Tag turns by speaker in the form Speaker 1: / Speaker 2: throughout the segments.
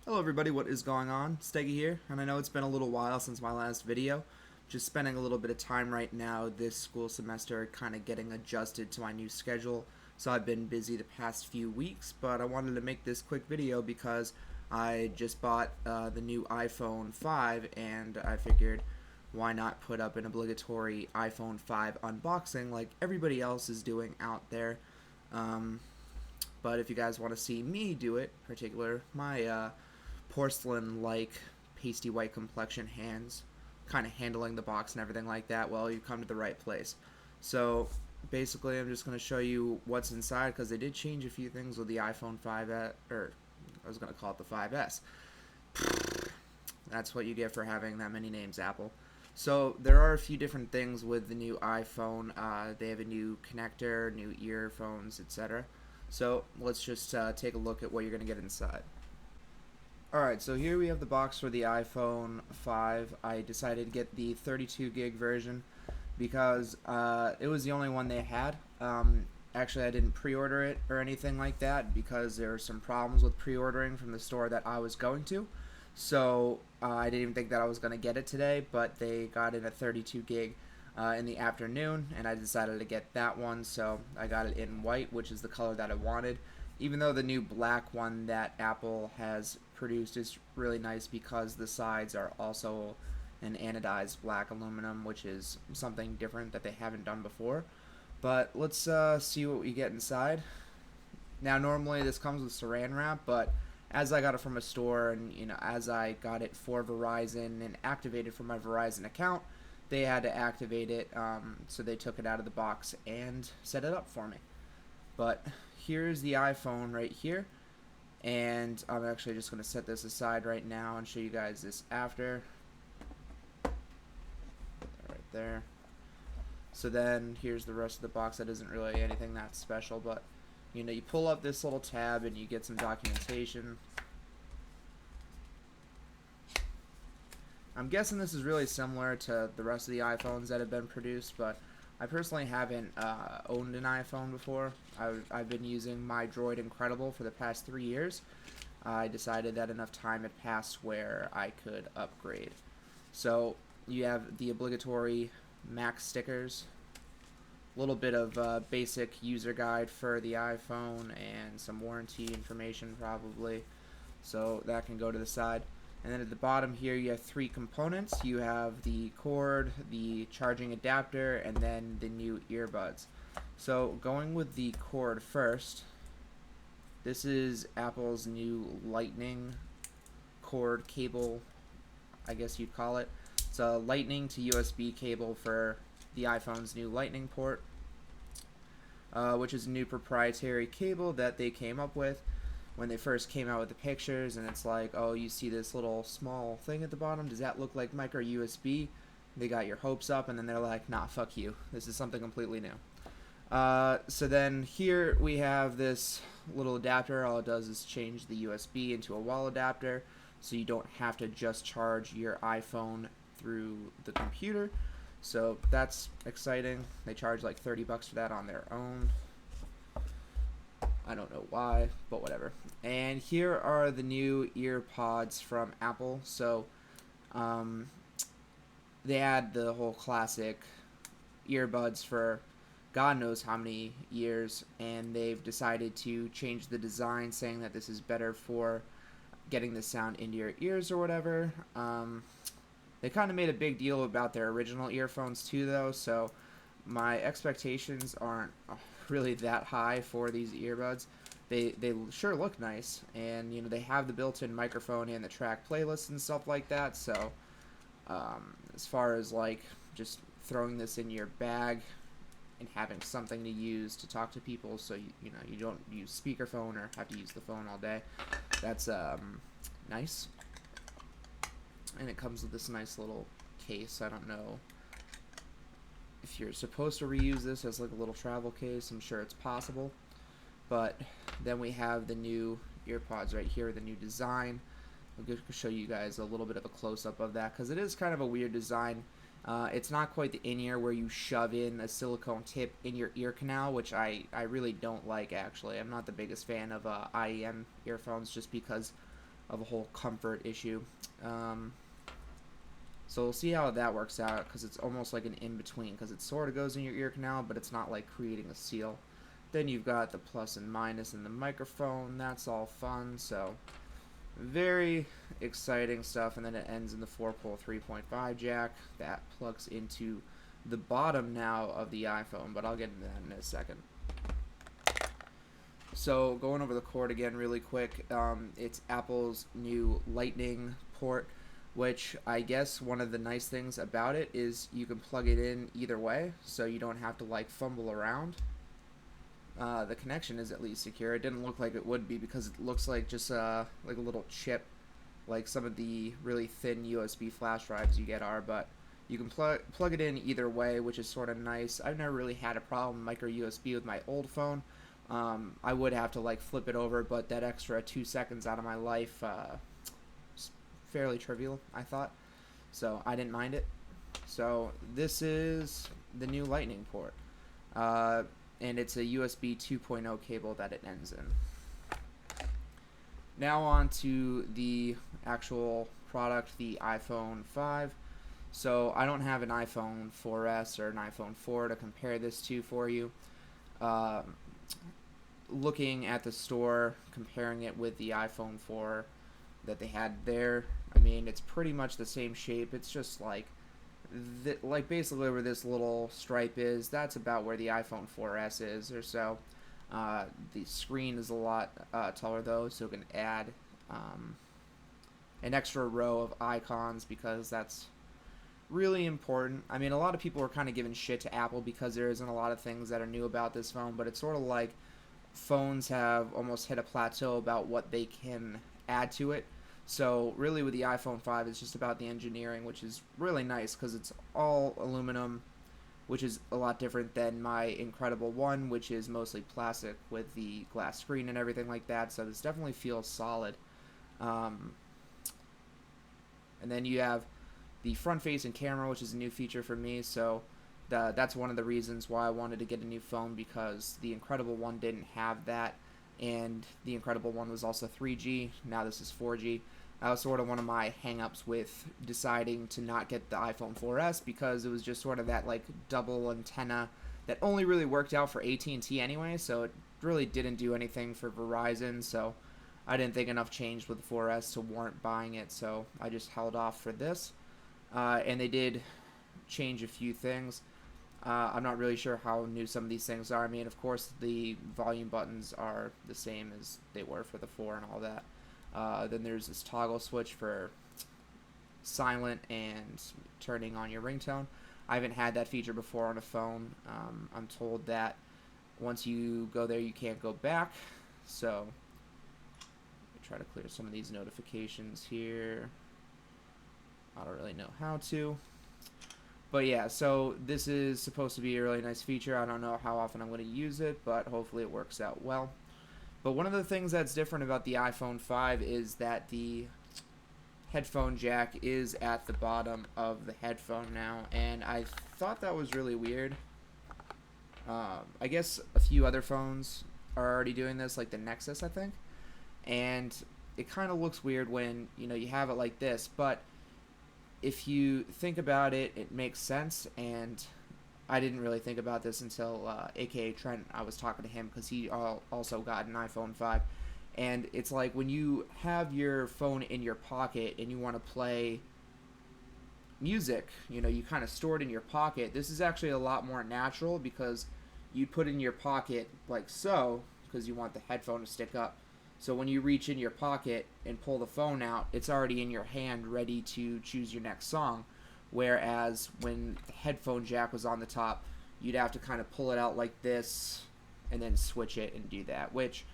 Speaker 1: Hello everybody, what is going on? Steggy here, and I know it's been a little while since my last video. Just spending a little bit of time right now this school semester kind of getting adjusted to my new schedule. So I've been busy the past few weeks, but I wanted to make this quick video because I just bought the new iPhone 5 and I figured why not put up an obligatory iPhone 5 unboxing like everybody else is doing out there. Um, but if you guys want to see me do it, particular my porcelain-like pasty white complexion hands, kind of handling the box and everything like that, well, you come to the right place. So basically, I'm just going to show you what's inside because they did change a few things with the iPhone 5S, or I was going to call it the 5S. That's what you get for having that many names, Apple. So there are a few different things with the new iPhone. They have a new connector, new earphones, etc. So let's just take a look at what you're going to get inside. Alright, so here we have the box for the iPhone 5. I decided to get the 32 gig version because it was the only one they had. Actually, I didn't pre-order it or anything like that because there were some problems with pre-ordering from the store that I was going to. So I didn't even think that I was going to get it today, but they got it at 32 gig in the afternoon, and I decided to get that one. So I got it in white, which is the color that I wanted. Even though the new black one that Apple has produced is really nice because the sides are also an anodized black aluminum, which is something different that they haven't done before. But let's see what we get inside. Now, normally this comes with saran wrap, but as I got it from a store and as I got it for Verizon and activated for my Verizon account, they had to activate it, so they took it out of the box and set it up for me. But here's the iPhone right here, and I'm actually just going to set this aside right now and show you guys this after. Right there. So then here's the rest of the box. That isn't really anything that special, but you pull up this little tab and you get some documentation. I'm guessing this is really similar to the rest of the iPhones that have been produced, but I personally haven't owned an iPhone before. I've been using my Droid Incredible for the past 3 years. I decided that enough time had passed where I could upgrade. So you have the obligatory Mac stickers, a little bit of basic user guide for the iPhone, and some warranty information probably. So that can go to the side. And then at the bottom here you have 3 components. You have the cord, the charging adapter, and then the new earbuds. So going with the cord first, this is Apple's new Lightning cord cable, I guess you'd call it. It's a Lightning to USB cable for the iPhone's new Lightning port, which is a new proprietary cable that they came up with when they first came out with the pictures, and it's like, oh, you see this little small thing at the bottom, does that look like micro USB? They got your hopes up, and then they're like, nah, fuck you, this is something completely new. So then here we have this little adapter. All it does is change the USB into a wall adapter, so you don't have to just charge your iPhone through the computer. So that's exciting. They charge like $30 for that on their own. I don't know why, but whatever. And here are the new EarPods from Apple. So they had the whole classic earbuds for God knows how many years, and they've decided to change the design, saying that this is better for getting the sound into your ears or whatever. They kind of made a big deal about their original earphones too, though, so my expectations aren't really that high for these earbuds. They sure look nice, and they have the built-in microphone and the track playlist and stuff like that. So as far as like just throwing this in your bag and having something to use to talk to people, so you don't use speakerphone or have to use the phone all day, that's nice. And it comes with this nice little case. I don't know if you're supposed to reuse this as like a little travel case. I'm sure it's possible. But then we have the new EarPods right here, the new design. I'll show you guys a little bit of a close-up of that because it is kind of a weird design. It's not quite the in-ear where you shove in a silicone tip in your ear canal, which I really don't like, actually. I'm not the biggest fan of IEM earphones just because of a whole comfort issue. Um, so we'll see how that works out, because it's almost like an in-between, because it sort of goes in your ear canal, but it's not like creating a seal. Then you've got the plus and minus in the microphone. That's all fun. So very exciting stuff. And then it ends in the 4-pole 3.5 jack that plugs into the bottom now of the iPhone, but I'll get into that in a second. So going over the cord again really quick, it's Apple's new Lightning port, which I guess one of the nice things about it is you can plug it in either way, so you don't have to like fumble around. The connection is at least secure. It didn't look like it would be, because it looks like just like a little chip, like some of the really thin USB flash drives you get are, but you can plug it in either way, which is sort of nice. I've never really had a problem with micro USB with my old phone. I would have to like flip it over, but that extra 2 seconds out of my life is fairly trivial, I thought. So I didn't mind it. So this is the new Lightning port. And it's a USB 2.0 cable that it ends in. Now on to the actual product, the iPhone 5. So I don't have an iPhone 4S or an iPhone 4 to compare this to for you. Looking at the store, comparing it with the iPhone 4 that they had there, I mean, it's pretty much the same shape. It's just like basically where this little stripe is, that's about where the iPhone 4S is or so. The screen is a lot taller though, so it can add an extra row of icons, because that's really important. I mean, a lot of people are kind of giving shit to Apple because there isn't a lot of things that are new about this phone, but it's sort of like phones have almost hit a plateau about what they can add to it. So really with the iPhone 5, it's just about the engineering, which is really nice because it's all aluminum, which is a lot different than my Incredible One, which is mostly plastic with the glass screen and everything like that. So this definitely feels solid. And then you have the front-facing camera, which is a new feature for me. So that's one of the reasons why I wanted to get a new phone, because the Incredible One didn't have that. And the Incredible One was also 3G. Now this is 4G. That was sort of one of my hang-ups with deciding to not get the iPhone 4S, because it was just sort of that like double antenna that only really worked out for AT&T anyway, so it really didn't do anything for Verizon. So I didn't think enough changed with the 4S to warrant buying it, so I just held off for this. And they did change a few things. I'm not really sure how new some of these things are. I mean, of course, the volume buttons are the same as they were for the 4 and all that. Then there's this toggle switch for silent and turning on your ringtone. I haven't had that feature before on a phone. I'm told that once you go there, you can't go back. So try to clear some of these notifications here. I don't really know how to. But yeah, so this is supposed to be a really nice feature. I don't know how often I'm going to use it, but hopefully it works out well. But one of the things that's different about the iPhone 5 is that the headphone jack is at the bottom of the headphone now, and I thought that was really weird. I guess a few other phones are already doing this, like the Nexus, I think. And it kind of looks weird when, you know, you have it like this, but if you think about it, it makes sense. And I didn't really think about this until aka Trent, I was talking to him, because he also got an iPhone 5. And it's like when you have your phone in your pocket and you want to play music, you know, you kind of store it in your pocket. This is actually a lot more natural, because you put it in your pocket like so, because you want the headphone to stick up. So when you reach in your pocket and pull the phone out, it's already in your hand ready to choose your next song. Whereas when the headphone jack was on the top, you'd have to kind of pull it out like this and then switch it and do that, which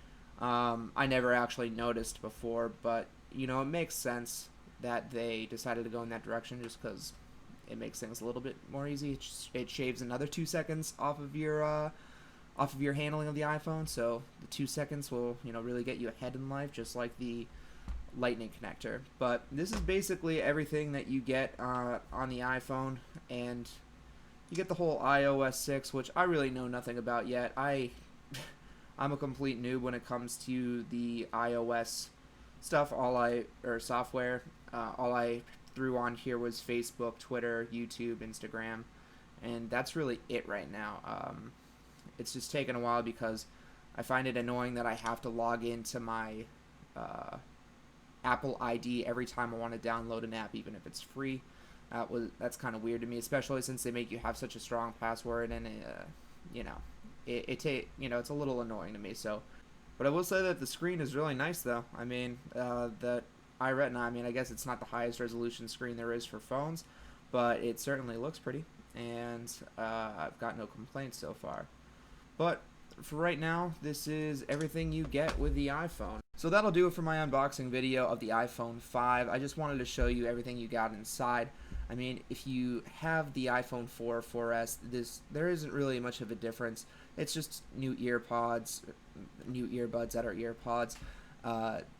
Speaker 1: I never actually noticed before. But, you know, it makes sense that they decided to go in that direction, just because it makes things a little bit more easy. It shaves another 2 seconds off of your handling of the iPhone, so the 2 seconds will, you know, really get you ahead in life, just like the Lightning connector. But this is basically everything that you get on the iPhone, and you get the whole iOS 6, which I really know nothing about yet. I'm a complete noob when it comes to the iOS stuff, software, all I threw on here was Facebook, Twitter, YouTube, Instagram, and that's really it right now. It's just taken a while because I find it annoying that I have to log into my uh, Apple ID every time I want to download an app, even if it's free. That's kind of weird to me, especially since they make you have such a strong password, and you know, it's a little annoying to me. So, but I will say that the screen is really nice, though. I mean, the iRetina. I mean, I guess it's not the highest resolution screen there is for phones, but it certainly looks pretty, and I've got no complaints so far. But for right now, this is everything you get with the iPhone. So that'll do it for my unboxing video of the iPhone 5. I just wanted to show you everything you got inside. I mean, if you have the iPhone 4 or 4S, there isn't really much of a difference. It's just new earbuds that are earpods,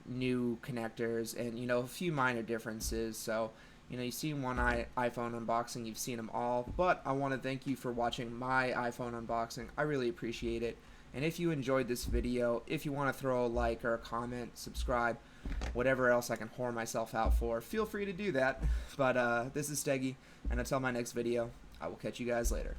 Speaker 1: new connectors, and a few minor differences. So you've seen one iPhone unboxing, you've seen them all, but I want to thank you for watching my iPhone unboxing. I really appreciate it. And if you enjoyed this video, if you want to throw a like or a comment, subscribe, whatever else I can whore myself out for, feel free to do that. But this is Steggy, and until my next video, I will catch you guys later.